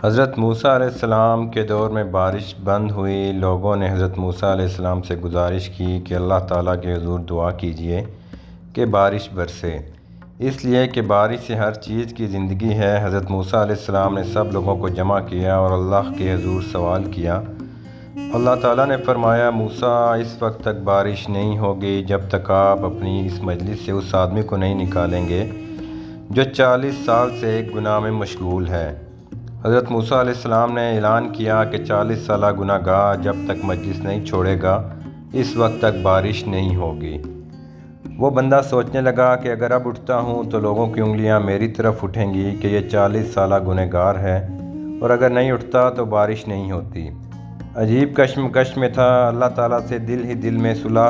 حضرت موسیٰ علیہ السلام کے دور میں بارش بند ہوئی۔ لوگوں نے حضرت موسیٰ علیہ السلام سے گزارش کی کہ اللہ تعالیٰ کے حضور دعا کیجیے کہ بارش برسے، اس لیے کہ بارش سے ہر چیز کی زندگی ہے۔ حضرت موسیٰ علیہ السلام نے سب لوگوں کو جمع کیا اور اللہ کے حضور سوال کیا۔ اللہ تعالیٰ نے فرمایا، موسیٰ اس وقت تک بارش نہیں ہوگی جب تک آپ اپنی اس مجلس سے اس آدمی کو نہیں نکالیں گے جو 40 سال سے ایک گناہ میں مشغول ہے۔ حضرت موسیٰ علیہ السلام نے اعلان کیا کہ 40 سالہ گناہ گار جب تک مجلس نہیں چھوڑے گا اس وقت تک بارش نہیں ہوگی۔ وہ بندہ سوچنے لگا کہ اگر اب اٹھتا ہوں تو لوگوں کی انگلیاں میری طرف اٹھیں گی کہ یہ 40 سالہ گنہ گار ہے، اور اگر نہیں اٹھتا تو بارش نہیں ہوتی۔ عجیب کشمکش میں تھا۔ اللہ تعالیٰ سے دل ہی دل میں صلح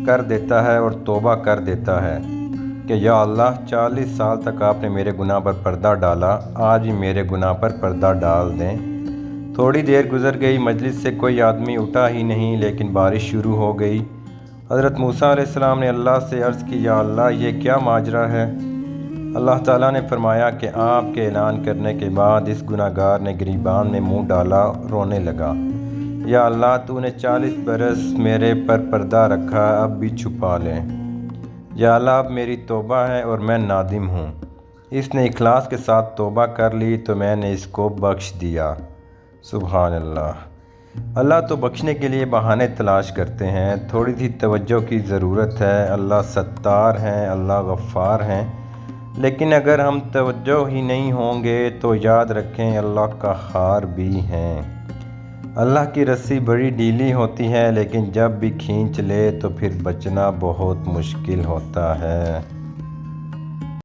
کر دیتا ہے اور توبہ کر دیتا ہے کہ یا اللہ، 40 سال تک آپ نے میرے گناہ پر پردہ ڈالا، آج بھی میرے گناہ پر پردہ ڈال دیں۔ تھوڑی دیر گزر گئی، مجلس سے کوئی آدمی اٹھا ہی نہیں، لیکن بارش شروع ہو گئی۔ حضرت موسیٰ علیہ السلام نے اللہ سے عرض کی، یا اللہ، یہ کیا ماجرا ہے؟ اللہ تعالیٰ نے فرمایا کہ آپ کے اعلان کرنے کے بعد اس گناہ گار نے گریبان میں منہ ڈالا، رونے لگا۔ یا اللہ، تو نے 40 برس میرے پر پردہ رکھا، اب بھی چھپا لے۔ یا اللہ، اب میری توبہ ہے اور میں نادم ہوں۔ اس نے اخلاص کے ساتھ توبہ کر لی تو میں نے اس کو بخش دیا۔ سبحان اللہ۔ اللہ تو بخشنے کے لیے بہانے تلاش کرتے ہیں، تھوڑی سی توجہ کی ضرورت ہے۔ اللہ ستار ہیں، اللہ غفار ہیں، لیکن اگر ہم توجہ ہی نہیں ہوں گے تو یاد رکھیں اللہ قہار بھی ہیں۔ اللہ کی رسی بڑی ڈھیلی ہوتی ہے، لیکن جب بھی کھینچ لے تو پھر بچنا بہت مشکل ہوتا ہے۔